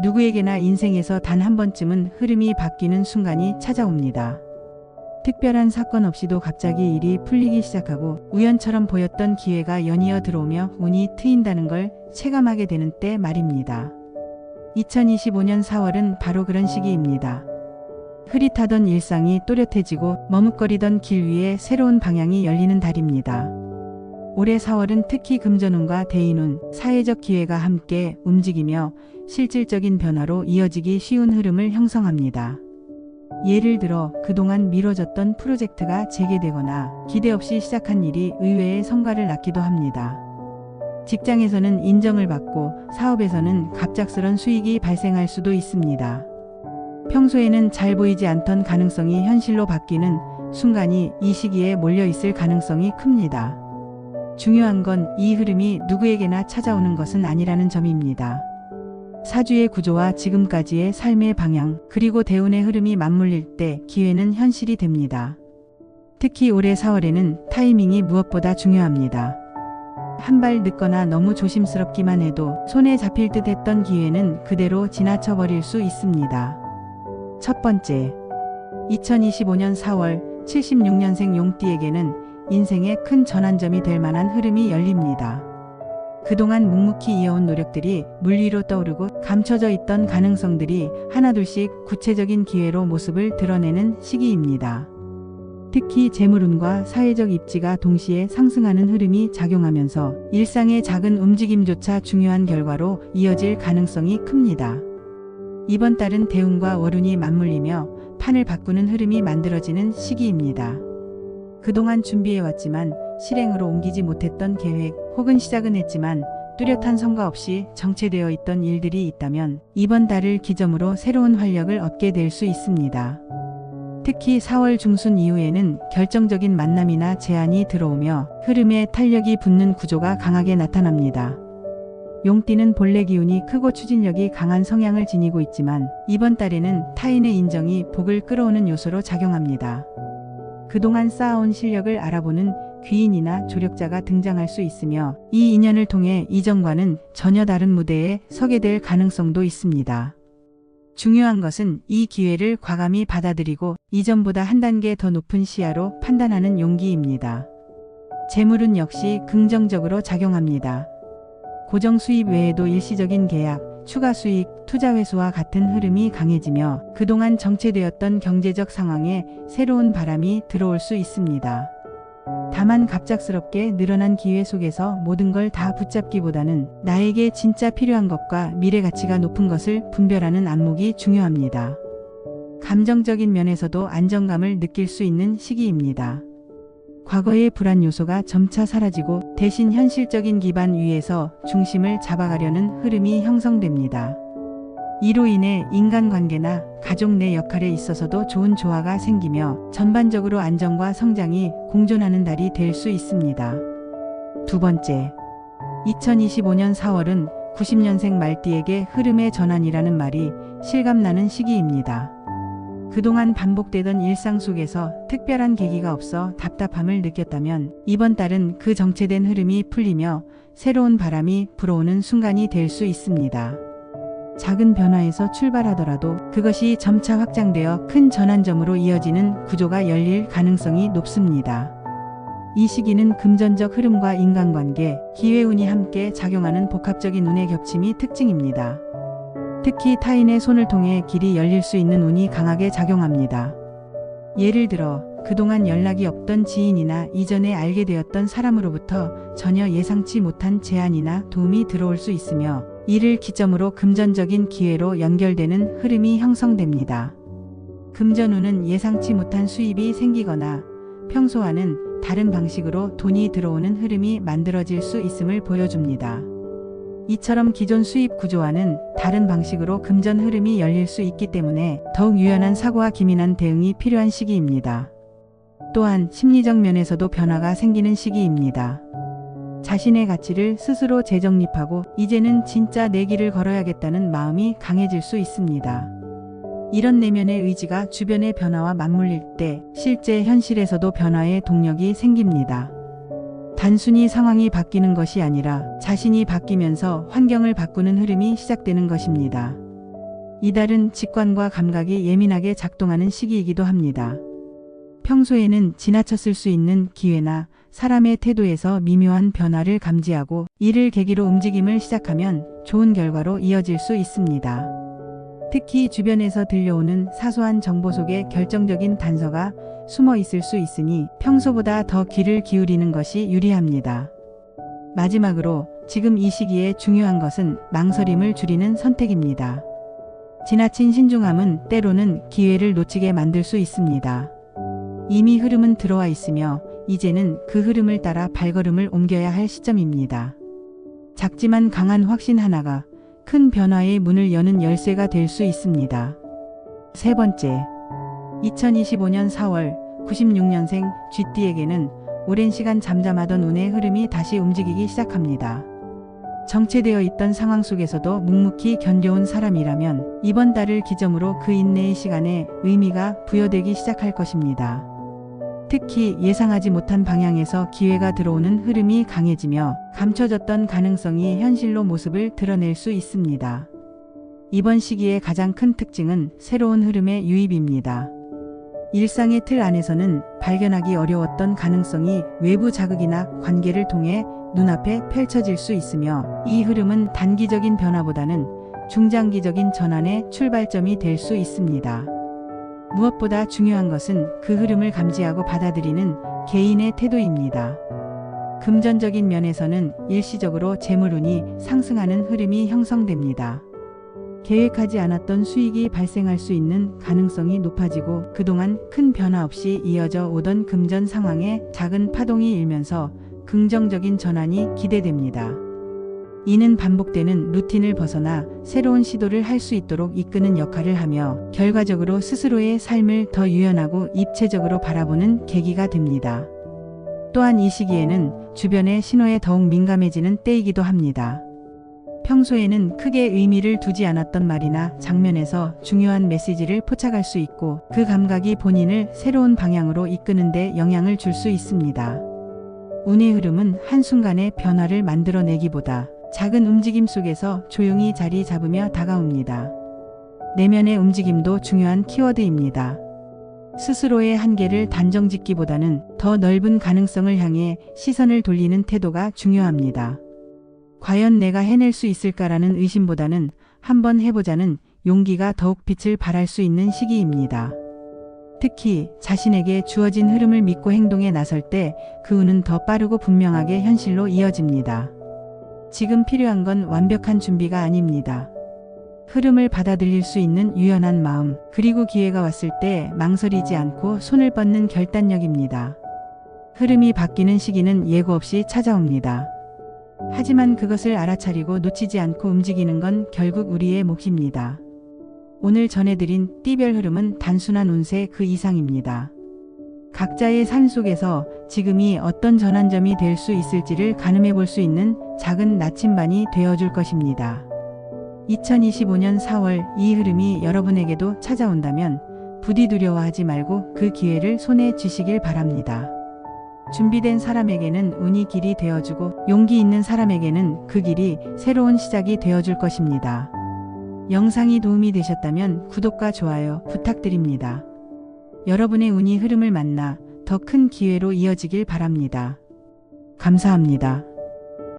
누구에게나 인생에서 단 한 번쯤은 흐름이 바뀌는 순간이 찾아옵니다. 특별한 사건 없이도 갑자기 일이 풀리기 시작하고 우연처럼 보였던 기회가 연이어 들어오며 운이 트인다는 걸 체감하게 되는 때 말입니다. 2025년 4월은 바로 그런 시기입니다. 흐릿하던 일상이 또렷해지고 머뭇거리던 길 위에 새로운 방향이 열리는 달입니다. 올해 4월은 특히 금전운과 대인운, 사회적 기회가 함께 움직이며 실질적인 변화로 이어지기 쉬운 흐름을 형성합니다. 예를 들어 그동안 미뤄졌던 프로젝트가 재개되거나 기대 없이 시작한 일이 의외의 성과를 낳기도 합니다. 직장에서는 인정을 받고 사업에서는 갑작스런 수익이 발생할 수도 있습니다. 평소에는 잘 보이지 않던 가능성이 현실로 바뀌는 순간이 이 시기에 몰려 있을 가능성이 큽니다. 중요한 건 이 흐름이 누구에게나 찾아오는 것은 아니라는 점입니다. 사주의 구조와 지금까지의 삶의 방향, 그리고 대운의 흐름이 맞물릴 때 기회는 현실이 됩니다. 특히 올해 4월에는 타이밍이 무엇보다 중요합니다. 한 발 늦거나 너무 조심스럽기만 해도 손에 잡힐 듯 했던 기회는 그대로 지나쳐 버릴 수 있습니다. 첫 번째, 2025년 4월 76년생 용띠에게는 인생의 큰 전환점이 될 만한 흐름이 열립니다. 그동안 묵묵히 이어온 노력들이 물 위로 떠오르고 감춰져 있던 가능성들이 하나둘씩 구체적인 기회로 모습을 드러내는 시기입니다. 특히 재물운과 사회적 입지가 동시에 상승하는 흐름이 작용하면서 일상의 작은 움직임조차 중요한 결과로 이어질 가능성이 큽니다. 이번 달은 대운과 월운이 맞물리며 판을 바꾸는 흐름이 만들어지는 시기입니다. 그동안 준비해왔지만 실행으로 옮기지 못했던 계획 혹은 시작은 했지만 뚜렷한 성과 없이 정체되어 있던 일들이 있다면 이번 달을 기점으로 새로운 활력을 얻게 될 수 있습니다. 특히 4월 중순 이후에는 결정적인 만남이나 제안이 들어오며 흐름에 탄력이 붙는 구조가 강하게 나타납니다. 용띠는 본래 기운이 크고 추진력이 강한 성향을 지니고 있지만 이번 달에는 타인의 인정이 복을 끌어오는 요소로 작용합니다. 그동안 쌓아온 실력을 알아보는 귀인이나 조력자가 등장할 수 있으며 이 인연을 통해 이전과는 전혀 다른 무대에 서게 될 가능성도 있습니다. 중요한 것은 이 기회를 과감히 받아들이고 이전보다 한 단계 더 높은 시야로 판단하는 용기입니다. 재물은 역시 긍정적으로 작용합니다. 고정 수입 외에도 일시적인 계약, 추가 수익, 투자 회수와 같은 흐름이 강해지며 그동안 정체되었던 경제적 상황에 새로운 바람이 들어올 수 있습니다. 다만 갑작스럽게 늘어난 기회 속에서 모든 걸 다 붙잡기보다는 나에게 진짜 필요한 것과 미래 가치가 높은 것을 분별하는 안목이 중요합니다. 감정적인 면에서도 안정감을 느낄 수 있는 시기입니다. 과거의 불안 요소가 점차 사라지고 대신 현실적인 기반 위에서 중심을 잡아가려는 흐름이 형성됩니다. 이로 인해 인간관계나 가족 내 역할에 있어서도 좋은 조화가 생기며 전반적으로 안정과 성장이 공존하는 달이 될 수 있습니다. 두 번째, 2025년 4월은 90년생 말띠에게 흐름의 전환이라는 말이 실감나는 시기입니다. 그동안 반복되던 일상 속에서 특별한 계기가 없어 답답함을 느꼈다면 이번 달은 그 정체된 흐름이 풀리며 새로운 바람이 불어오는 순간이 될 수 있습니다. 작은 변화에서 출발하더라도 그것이 점차 확장되어 큰 전환점으로 이어지는 구조가 열릴 가능성이 높습니다. 이 시기는 금전적 흐름과 인간관계, 기회운이 함께 작용하는 복합적인 운의 겹침이 특징입니다. 특히 타인의 손을 통해 길이 열릴 수 있는 운이 강하게 작용합니다. 예를 들어 그동안 연락이 없던 지인이나 이전에 알게 되었던 사람으로부터 전혀 예상치 못한 제안이나 도움이 들어올 수 있으며 이를 기점으로 금전적인 기회로 연결되는 흐름이 형성됩니다. 금전운은 예상치 못한 수입이 생기거나 평소와는 다른 방식으로 돈이 들어오는 흐름이 만들어질 수 있음을 보여줍니다. 이처럼 기존 수입 구조와는 다른 방식으로 금전 흐름이 열릴 수 있기 때문에 더욱 유연한 사고와 기민한 대응이 필요한 시기입니다. 또한 심리적 면에서도 변화가 생기는 시기입니다. 자신의 가치를 스스로 재정립하고 이제는 진짜 내 길을 걸어야겠다는 마음이 강해질 수 있습니다. 이런 내면의 의지가 주변의 변화와 맞물릴 때 실제 현실에서도 변화의 동력이 생깁니다. 단순히 상황이 바뀌는 것이 아니라 자신이 바뀌면서 환경을 바꾸는 흐름이 시작되는 것입니다. 이달은 직관과 감각이 예민하게 작동하는 시기이기도 합니다. 평소에는 지나쳤을 수 있는 기회나 사람의 태도에서 미묘한 변화를 감지하고 이를 계기로 움직임을 시작하면 좋은 결과로 이어질 수 있습니다. 특히 주변에서 들려오는 사소한 정보 속에 결정적인 단서가 숨어 있을 수 있으니 평소보다 더 귀를 기울이는 것이 유리합니다. 마지막으로 지금 이 시기에 중요한 것은 망설임을 줄이는 선택입니다. 지나친 신중함은 때로는 기회를 놓치게 만들 수 있습니다. 이미 흐름은 들어와 있으며 이제는 그 흐름을 따라 발걸음을 옮겨야 할 시점입니다. 작지만 강한 확신 하나가 큰 변화의 문을 여는 열쇠가 될 수 있습니다. 세 번째, 2025년 4월 96년생 쥐띠에게는 오랜 시간 잠잠하던 운의 흐름이 다시 움직이기 시작합니다. 정체되어 있던 상황 속에서도 묵묵히 견뎌온 사람이라면 이번 달을 기점으로 그 인내의 시간에 의미가 부여되기 시작할 것입니다. 특히 예상하지 못한 방향에서 기회가 들어오는 흐름이 강해지며 감춰졌던 가능성이 현실로 모습을 드러낼 수 있습니다. 이번 시기의 가장 큰 특징은 새로운 흐름의 유입입니다. 일상의 틀 안에서는 발견하기 어려웠던 가능성이 외부 자극이나 관계를 통해 눈앞에 펼쳐질 수 있으며 이 흐름은 단기적인 변화보다는 중장기적인 전환의 출발점이 될 수 있습니다. 무엇보다 중요한 것은 그 흐름을 감지하고 받아들이는 개인의 태도입니다. 금전적인 면에서는 일시적으로 재물운이 상승하는 흐름이 형성됩니다. 계획하지 않았던 수익이 발생할 수 있는 가능성이 높아지고 그동안 큰 변화 없이 이어져 오던 금전 상황에 작은 파동이 일면서 긍정적인 전환이 기대됩니다. 이는 반복되는 루틴을 벗어나 새로운 시도를 할 수 있도록 이끄는 역할을 하며 결과적으로 스스로의 삶을 더 유연하고 입체적으로 바라보는 계기가 됩니다. 또한 이 시기에는 주변의 신호에 더욱 민감해지는 때이기도 합니다. 평소에는 크게 의미를 두지 않았던 말이나 장면에서 중요한 메시지를 포착할 수 있고 그 감각이 본인을 새로운 방향으로 이끄는 데 영향을 줄 수 있습니다. 운의 흐름은 한순간의 변화를 만들어내기보다 작은 움직임 속에서 조용히 자리 잡으며 다가옵니다. 내면의 움직임도 중요한 키워드입니다. 스스로의 한계를 단정짓기보다는 더 넓은 가능성을 향해 시선을 돌리는 태도가 중요합니다. 과연 내가 해낼 수 있을까라는 의심보다는 한번 해보자는 용기가 더욱 빛을 발할 수 있는 시기입니다. 특히 자신에게 주어진 흐름을 믿고 행동에 나설 때 그 운은 더 빠르고 분명하게 현실로 이어집니다. 지금 필요한 건 완벽한 준비가 아닙니다. 흐름을 받아들일 수 있는 유연한 마음, 그리고 기회가 왔을 때 망설이지 않고 손을 뻗는 결단력입니다. 흐름이 바뀌는 시기는 예고 없이 찾아옵니다. 하지만 그것을 알아차리고 놓치지 않고 움직이는 건 결국 우리의 몫입니다. 오늘 전해드린 띠별 흐름은 단순한 운세 그 이상입니다. 각자의 삶 속에서 지금이 어떤 전환점이 될 수 있을지를 가늠해 볼 수 있는 작은 나침반이 되어줄 것입니다. 2025년 4월 이 흐름이 여러분에게도 찾아온다면 부디 두려워하지 말고 그 기회를 손에 쥐시길 바랍니다. 준비된 사람에게는 운이 길이 되어주고 용기 있는 사람에게는 그 길이 새로운 시작이 되어줄 것입니다. 영상이 도움이 되셨다면 구독과 좋아요 부탁드립니다. 여러분의 운이 흐름을 만나 더 큰 기회로 이어지길 바랍니다. 감사합니다.